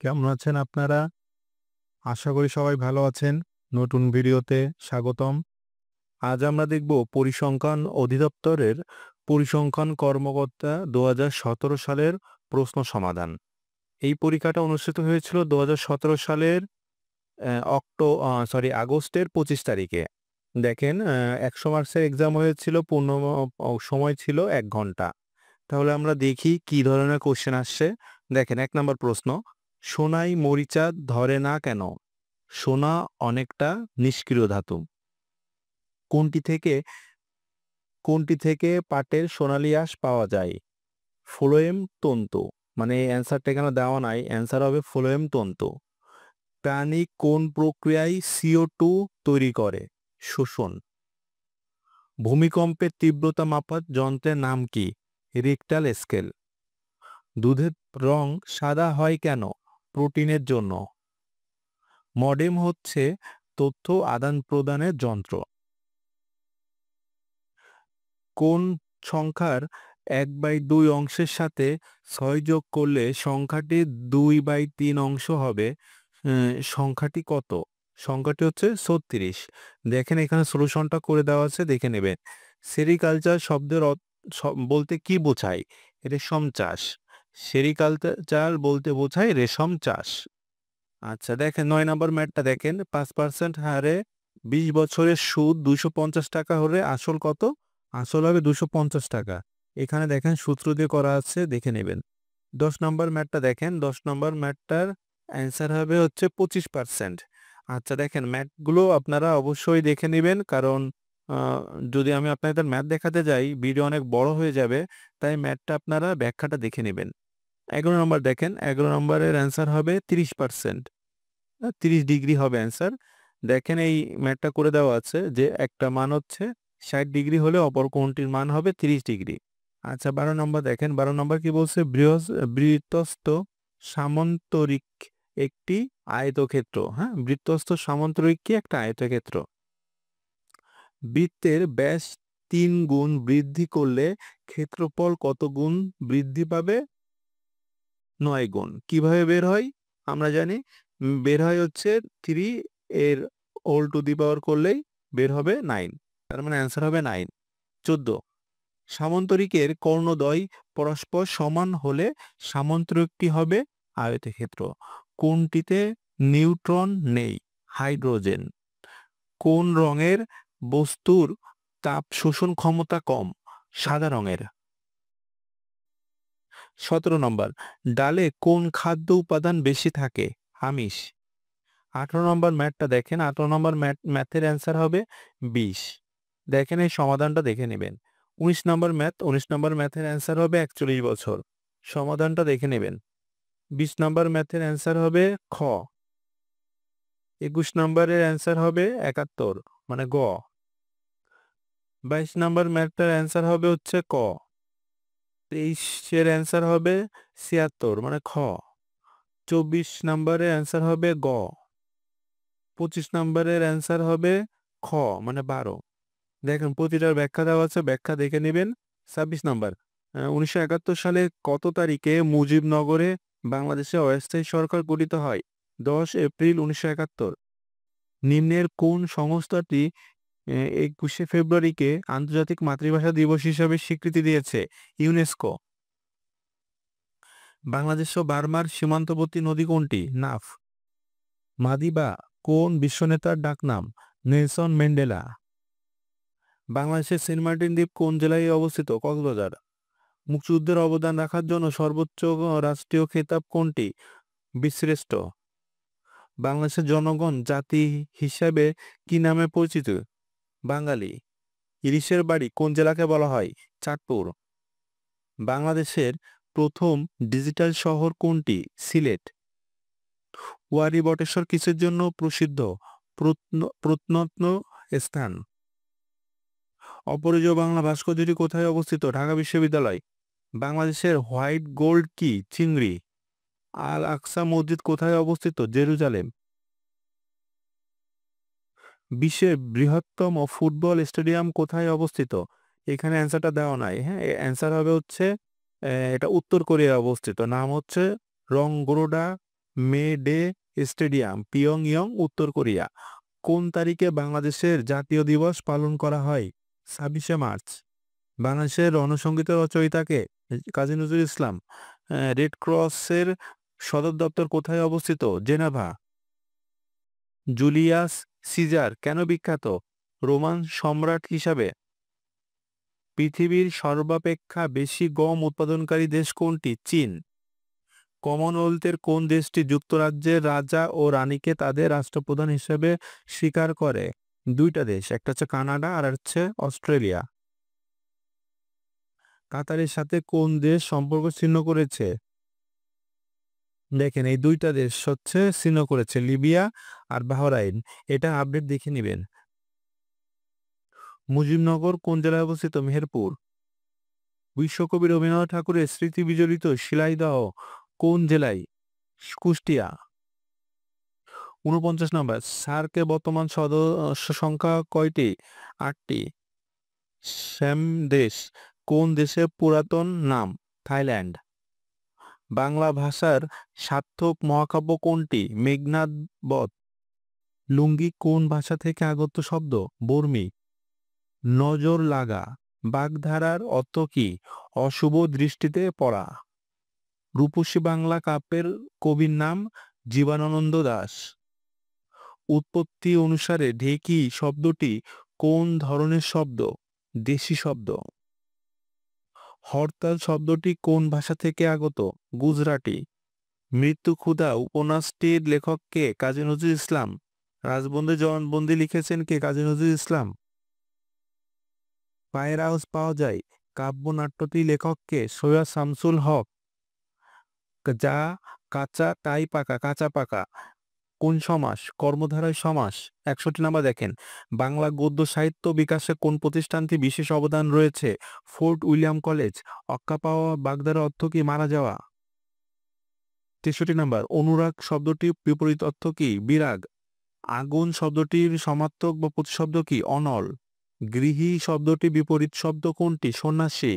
কেমন আছেন আপনারা? আশা করি সবাই ভালো আছেন। নতুন ভিডিওতে স্বাগতম। আজ আমরা দেখব পরিসংখ্যান অধিদপ্তরের পরিসংখ্যান কর্মকর্তা ২০১৭ সালের প্রশ্ন সমাধান। এই পরীক্ষাটা অনুষ্ঠিত হয়েছিল ২০১৭ সালের আগস্টের ২৫ তারিখে। দেখেন ১০০ মার্কসের এক্সাম হয়েছিল, পূর্ণ সময় ছিল ১ ঘন্টা। তাহলে আমরা দেখি কি ধরনের কোয়েশ্চেন আসছে। দেখেন ১ নাম্বার প্রশ্ন, সোনায় মরিচা ধরে না কেন? সোনা অনেকটা নিষ্ক্রিয় ধাতু। কোনটি থেকে কোনটি থেকে পাটের সোনালী আঁশ পাওয়া যায়? ফ্লোয়েম তন্তু। মানে এই অ্যান্সারটা এখানে দেওয়া নাই, অ্যান্সার হবে ফ্লোয়েম তন্তু। প্রাণী কোন প্রক্রিয়ায় CO2 তৈরি করে? শোষণ। ভূমিকম্পের তীব্রতা মাপার যন্ত্রের নাম কি? Richter scale. দুধের রং সাদা হয় কেন? প্রোটিনের জন্য। মডেম হচ্ছে তথ্য আদান প্রদানের যন্ত্র। কোন সংখ্যার 1/2 অংশের সাথে 6 যোগ করলে সংখ্যাটি 2/3 অংশ হবে? সংখ্যাটি কত? সংখ্যাটি হচ্ছে 36। দেখেন এখানে সলিউশনটা করে দেওয়া আছে, দেখে নেবেন। সেরিকালচার শব্দের বলতে কি বোঝায়? রেশম চাষ। সেরিকালচার বলতে বোঝায় রেশম চাষ। আচ্ছা দেখেন ৯ নাম্বার ম্যাথটা দেখেন, ৫% হারে ২০ বছরের সুদ ৳২৫০ হলে আসল কত? আসল হবে ৳২৫০। এখানে দেখেন সূত্র দিয়ে করা আছে, দেখে নেবেন। ১০ নাম্বার ম্যাথটা দেখেন, ১০ নাম্বার ম্যাথটার অ্যান্সার হবে হচ্ছে 25%। আচ্ছা দেখেন ম্যাথগুলো আপনারা অবশ্যই দেখে নিবেন, কারণ আ যদি আমি আপনাদের ম্যাথ দেখাতে যাই ভিডিও অনেক বড় হয়ে যাবে। তাই ম্যাথটা আপনারা ব্যাখ্যাটা দেখে নিবেন। ১১ নম্বর দেখেন, ১১ নম্বরের অ্যান্সার হবে ৩০%। ৩০ ডিগ্রি হবে অ্যান্সার। দেখেন এই ম্যাথটা করে দেওয়া আছে যে একটা মান হচ্ছে ৬০ ডিগ্রি হলে অপর কোণটির মান হবে ৩০ ডিগ্রি। আচ্ছা ১২ নম্বর দেখেন, ১২ নম্বর কি বলছে? বৃত্তস্থ সামান্তরিক একটি আয়তক্ষেত্র। হ্যাঁ? বৃত্তস্থ সামান্তরিক কি? একটা আয়তক্ষেত্র। বৃত্তের ব্যাস ৩ গুণ বৃদ্ধি করলে ক্ষেত্রফল কত গুণ বৃদ্ধি পাবে? ৯ গুণ। কিভাবে বের হয়? আমরা জানি বের হয় হচ্ছে 3 এর হোল টু দি পাওয়ার করলেই বের হবে 9। তার মানে অ্যান্সার হবে 9। ১৪, সামান্তরিকের কর্ণদ্বয় পরস্পর সমান হলে সামান্তরিকটি হবে আয়তক্ষেত্র। কোনটিতে নিউট্রন নেই? হাইড্রোজেন। কোন রঙের বস্তুর তাপ শোষণ ক্ষমতা কম? সাদা রঙের। ১৭ নম্বর, ডালে কোন খাদ্য উপাদান বেশি থাকে? আমিষ। ১৮ নম্বর ম্যাথটা দেখেন, ১৮ নম্বর ম্যাথের অ্যান্সার হবে ২০। দেখেন এই সমাধানটা দেখে নেবেন। ১৯ নম্বর ম্যাথ, ১৯ নম্বর ম্যাথের অ্যান্সার হবে ৪১ বছর। সমাধানটা দেখে নেবেন। ২০ নম্বর ম্যাথের অ্যান্সার হবে খ। ২১ নম্বরের অ্যান্সার হবে ৭১ মানে গ। ২২ নম্বর ম্যাথটার অ্যান্সার হবে হচ্ছে ক। ২৩ এর অ্যান্সার হবে ৭৬ মানে খ। ২৪ নম্বরের অ্যান্সার হবে গ। ২৫ নম্বরের অ্যান্সার হবে খ মানে ১২। দেখেন প্রতিটার ব্যাখ্যা দেওয়া আছে, ব্যাখ্যা দেখে নিবেন। ২৬ নাম্বার, ১৯৭১ সালে কত তারিখে মুজিবনগরে বাংলাদেশে অস্থায়ী সরকার গঠিত হয়? ১০ এপ্রিল ১৯৭১। নিম্নের কোন সংস্থাটি ২১শে ফেব্রুয়ারিকে আন্তর্জাতিক মাতৃভাষা দিবস হিসাবে স্বীকৃতি দিয়েছে? ইউনেস্কো। বাংলাদেশ ও বার্মার সীমান্তবর্তী নদী কোনটি? নাফ। মাদিবা কোন বিশ্বনেতার ডাকনাম? Nelson Mandela. বাংলাদেশের সেন্ট মার্টিন দ্বীপ কোন জেলায় অবস্থিত? কক্সবাজার। মুক্তিযুদ্ধের অবদান রাখার জন্য সর্বোচ্চ রাষ্ট্রীয় খেতাব কোনটি? বীরশ্রেষ্ঠ। বাংলাদেশের জনগণ জাতি হিসাবে কি নামে পরিচিত? বাঙালি। ইলিশের বাড়ি কোন জেলাকে বলা হয়? চাঁদপুর। বাংলাদেশের প্রথম ডিজিটাল শহর কোনটি? সিলেট। ওয়ারী বটেশ্বর কিসের জন্য প্রসিদ্ধ? প্রত্নতত্ত্ব স্থান। অপরিজেয় বাংলা ভাস্কর্যটি কোথায় অবস্থিত? ঢাকা বিশ্ববিদ্যালয়। বাংলাদেশের হোয়াইট গোল্ড কি? চিংড়ি। আল আকসা মসজিদ কোথায় অবস্থিত? জেরুজালেম। বিশ্বের বৃহত্তম ফুটবল স্টেডিয়াম কোথায় অবস্থিত? এখানে অ্যান্সারটা দেওয়া নাই। হ্যাঁ, অ্যান্সার হবে হচ্ছে এটা উত্তর কোরিয়ায় অবস্থিত। নাম হচ্ছে রংগ্রোডা মে ডে স্টেডিয়াম, পিয়ংইয়ং, উত্তর কোরিয়া। কোন তারিখে বাংলাদেশের জাতীয় দিবস পালন করা হয়? 26শে মার্চ। বাংলাদেশের রণসঙ্গীতের রচয়িতাকে? কাজী নজরুল ইসলাম। রেড ক্রসের সদর দপ্তর কোথায় অবস্থিত? জেনেভা। জুলিয়াস সিজার কেন বিখ্যাত? রোমান সম্রাট হিসাবে। পৃথিবীর সর্বাপেক্ষা বেশি গম উৎপাদনকারী দেশ কোনটি? চীন। কমনওয়েলথের কোন দেশটি যুক্তরাজ্যের রাজা ও রানীকে তাদের রাষ্ট্রপ্রধান হিসেবে স্বীকার করে? দুইটা দেশ, একটা হচ্ছে কানাডা আর হচ্ছে অস্ট্রেলিয়া। কাতারের সাথে কোন দেশ সম্পর্ক ছিন্ন করেছে? দেখেন এই দুইটা দেশ হচ্ছে ছিন্ন করেছে, লিবিয়া আর বাহরাইন। এটা আপডেট দেখে নেবেন। মুজিবনগর কোন জেলায় অবস্থিত? মেহেরপুর। বিশ্বকবি রবীন্দ্রনাথ ঠাকুরের স্মৃতি বিজড়িত শিলাইদহ কোন জেলায়? কুষ্টিয়া। ৪৯ নম্বর, সার্কের বর্তমান সদস্য সংখ্যা কয়টি? ৮টি। শ্যাম দেশ কোন দেশের পুরাতন নাম? থাইল্যান্ড। বাংলা ভাষার সার্থক মহাকাব্য কোনটি? মেঘনাদ বধ। লুঙ্গি কোন ভাষা থেকে আগত শব্দ? বর্মী। নজর লাগা বাগধারার অর্থ কি? অশুভ দৃষ্টিতে পড়া। রূপসী বাংলা কাব্যের কবির নাম? জীবনানন্দ দাশ। উৎপত্তি অনুসারে ঢেকি শব্দটি কোন ধরনের শব্দ? দেশি শব্দ। হরতাল শব্দটি কোন ভাষা থেকে আগত? গুজরাটি। মৃত্যু ক্ষুধা উপন্যাসটির লেখক কে? কাজী নজরুল ইসলাম। রাজবন্দী জবানবন্দি লিখেছেন কে? কাজী নজরুল ইসলাম। পায়ের আওয়াজ পাওয়া যায় কাব্যনাট্যটির লেখক কে? সৈয়দ শামসুল হক। যা কাঁচা তাই পাকা, কাঁচা পাকা কোন সমাস? কর্মধারয় সমাস। ৬১ নাম্বার দেখেন, বাংলা গদ্য সাহিত্য বিকাশে কোন প্রতিষ্ঠানটি বিশেষ অবদান রয়েছে? Fort William college. অক্কা পাওয়া বাগধারা অর্থ কি? মারা যাওয়া। ৬৩ নাম্বার, অনুরাগ শব্দটির বিপরীত অর্থ কি? বিরাগ। আগুন শব্দটির সমার্থক বা প্রতিশব্দ কি? অনল। গৃহী শব্দটির বিপরীত শব্দ কোনটি? সন্ন্যাসী।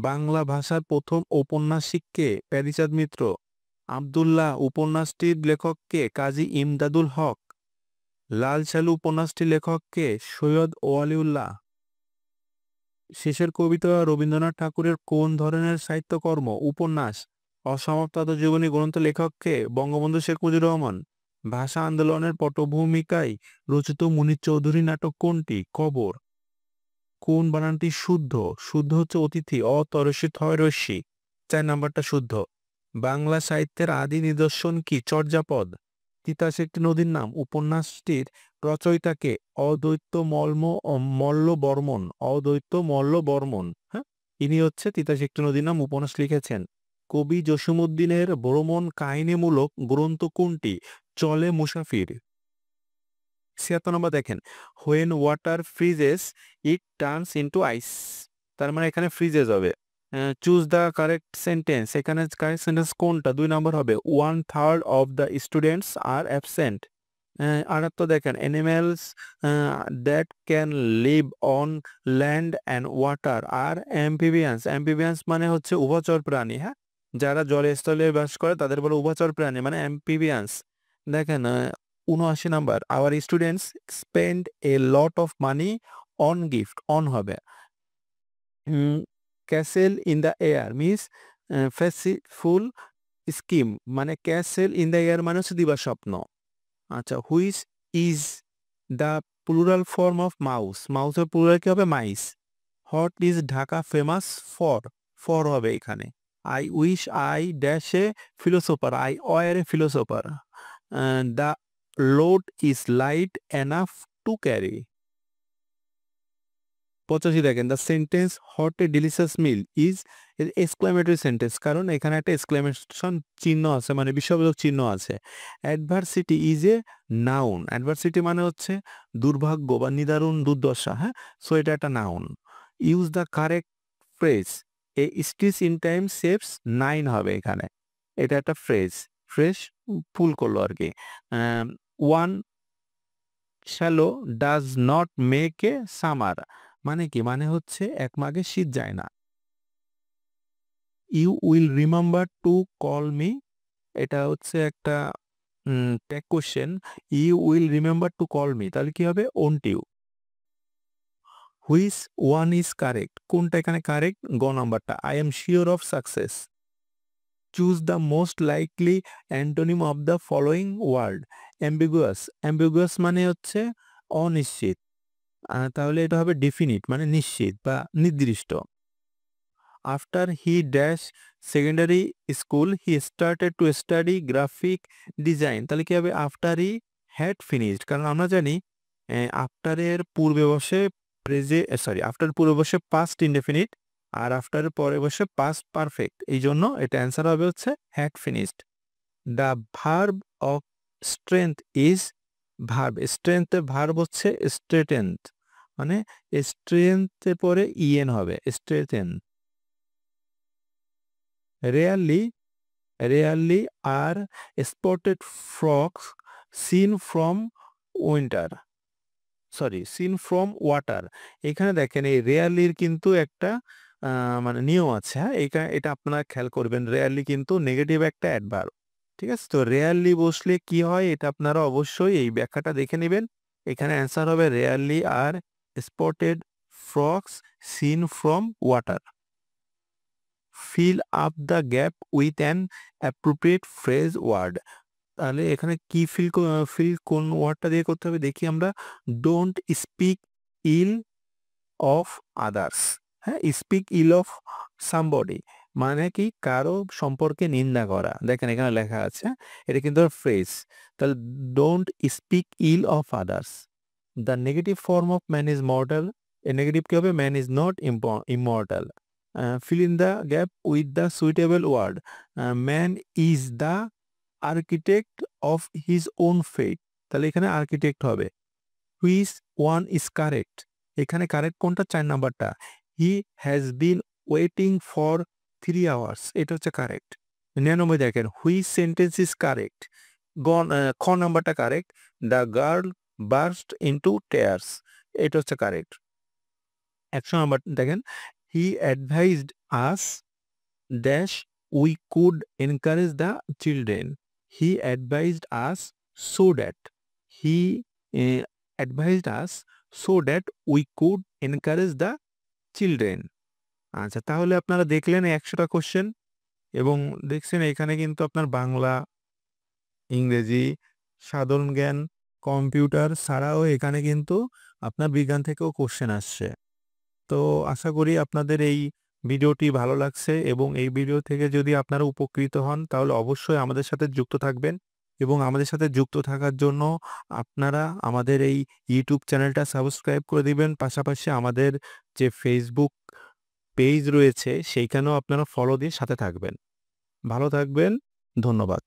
বাংলা ভাষার প্রথম ঔপন্যাসিক কে? প্যারীচাঁদ মিত্র। আব্দুল্লাহ উপন্যাসটির লেখক কে? কাজী ইমদাদুল হক। লাল সালু উপন্যাসটির লেখক কে? সৈয়দ ওয়ালিউল্লাহ। শেষের কবিতা রবীন্দ্রনাথ ঠাকুরের কোন ধরনের সাহিত্যকর্ম? উপন্যাস। অসমাপ্ত আত্মজীবনী গ্রন্থ লেখক কে? বঙ্গবন্ধু শেখ মুজিবুর রহমান। ভাষা আন্দোলনের পটভূমিকায় রচিত মুনীর চৌধুরী নাটক কোনটি? কবর। কোন বানানটি শুদ্ধ? শুদ্ধ হচ্ছে অতিথি, অতরসি থয় রস্যি। ৪ নাম্বারটা শুদ্ধ। বাংলা সাহিত্যের আদি নিদর্শন কি? চর্যাপদ। তিতাস একটি নদীর নাম। উপন্যাসটির রচয়িতাকে? অদ্বৈত মল্ল বর্মন। অদ্বৈত মল্ল বর্মন। হ্যাঁ, ইনি হচ্ছে তিতাস একটি নদীর নাম উপন্যাস লিখেছেন। কবি জসীমউদ্দীনের ভ্রমণ কাহিনীমূলক গ্রন্থ কোনটি? চলে মুসাফির। ৭৬ নম্বর দেখেন, when water freezes it turns into ice. তার মানে এখানে ফ্রিজেস হবে। চুজ দ্য কারেক্ট সেন্টেন্স, এখানে কারেক্ট সেন্টেন্স কোনটা? ২ নম্বর হবে, 1/3 of the students are absent. ৭৮ দেখেন, animals that can live on land and water are amphibians. Amphibians মানে হচ্ছে উভচর প্রাণী। হ্যাঁ, যারা জলে স্থলে বাস করে তাদের বলে উভচর প্রাণী, মানে অ্যাম্ফিবিয়ান্স। দেখেন ৭৯ number, our students spend a lot of money on gift. On হবে। Castle in the air means fanciful scheme, মানে ক্যাসেল ইন দ্য এয়ার মানে হচ্ছে দিবা স্বপ্ন। আচ্ছা, which is the plural form of mouse. মাউসের প্লুরাল কি হবে? Mice. What is Dhaka famous for. For হবে এখানে। I wish I dash a philosopher. I were a philosopher. The load is light enough to carry. ৮৫ দেখেন, the sentence what a delicious meal is exclamatory sentence, কারণ এখানে একটা exclamation চিহ্ন আছে, মানে বিস্ময়বোধক চিহ্ন আছে। Adversity is a noun. Adversity মানে হচ্ছে দুর্ভাগ্য বা নিদারুণ দুর্দশা। হ্যাঁ, সো এটা একটা noun. Use the correct phrase, A stitch in time saves 9 হবে এখানে। এটা একটা ফ্রেজ। ফ্রেশ ফুল করলো আর কি। One swallow does not make a summer, মানে কি? মানে হচ্ছে এক মাঘে শীত যায় না। You will remember to call me এটা হচ্ছে একটা tag question. You will remember to call me, তাহলে কি হবে? Won't you. Which one is correct, কোনটা এখানে কারেক্ট? গ নাম্বারটা। I am sure of success. Choose the most likely antonym of the following word. Ambiguous, ambiguous মানে হচ্ছে অনিশ্চিত। তাহলে এটা হবে ডেফিনিট মানে নিশ্চিত বা নির্দিষ্ট। After he dash secondary school he started to study graphic design, তাহলে কি হবে? আফটার হি হ্যাড ফিনিশড, কারণ আমরা জানি আফটারের পূর্বে বসে আফটার পূর্বে বসে পাস্ট ইনডেফিনিট, আর আফটারের পরে বসে পাস্ট পারফেক্ট, এই জন্য এটা অ্যান্সার হবে হচ্ছে had finished. The verb of strength is, স্ট্রেংথের ভার্ব হচ্ছে স্ট্রেটেন্থ, মানে স্ট্রেংথের পরে E N, strengthen. Rarely, rarely are spotted frogs seen from winter, seen from water. এখানে দেখেন এই রেয়ারলির কিন্তু একটা মানে নিয়ম আছে, হ্যাঁ, এটা আপনারা খেয়াল করবেন। রেয়ারলি কিন্তু নেগেটিভ একটা অ্যাডভার্ব, ঠিক আছে? তো রেয়ারলি বসলে কি হয় এটা আপনারা অবশ্যই এই ব্যাখ্যাটা দেখে নেবেন। এখানে অ্যান্সার হবে rarely are spotted frogs seen from water. Fill up the gap with an appropriate phrase word, তাহলে এখানে কি ফিল কোন ওয়ার্ডটা দিয়ে করতে হবে দেখি আমরা। Don't speak ill of others, হ্যাঁ, স্পিক ইল অফ সামবডি মানে কি? কারো সম্পর্কে নিন্দা করা। দেখেন এখানে লেখা আছে, এটা কিন্তু ফ্রেজ। তাহলে don't speak ill of others. The negative form of man is mortal, এ নেগেটিভ কি হবে? Man is not immortal. Fill in the gap with the suitable word. Man is the architect of his own fate, তাহলে এখানে architect হবে। Which one is correct, এখানে correct কোনটা? 4 নাম্বারটা। He has been waiting for 3 hours, এটা হচ্ছে correct. 99 দেখেন, which sentence is correct? খ নাম্বারটা correct. The girl burst into tears, এটা হচ্ছে কারেক্ট। 100 নাম্বার দেখেন, he advised us dash we could encourage the children, he advised us so that, he advised us so that we could encourage the children. আচ্ছা, তাহলে আপনারা দেখলেন 100টা question, এবং দেখছেন এখানে কিন্তু আপনার বাংলা, ইংরেজি, সাধারণ জ্ঞান, কম্পিউটার ছাড়াও এখানে কিন্তু আপনার বিজ্ঞান থেকেও কোশ্চেন আসছে। তো আশা করি আপনাদের এই ভিডিওটি ভালো লাগছে, এবং এই ভিডিও থেকে যদি আপনারা উপকৃত হন তাহলে অবশ্যই আমাদের সাথে যুক্ত থাকবেন। এবং আমাদের সাথে যুক্ত থাকার জন্য আপনারা আমাদের এই ইউটিউব চ্যানেলটা সাবস্ক্রাইব করে দিবেন। পাশাপাশি আমাদের যে ফেসবুক পেজ রয়েছে সেইখানেও আপনারা ফলো দিয়ে সাথে থাকবেন। ভালো থাকবেন। ধন্যবাদ।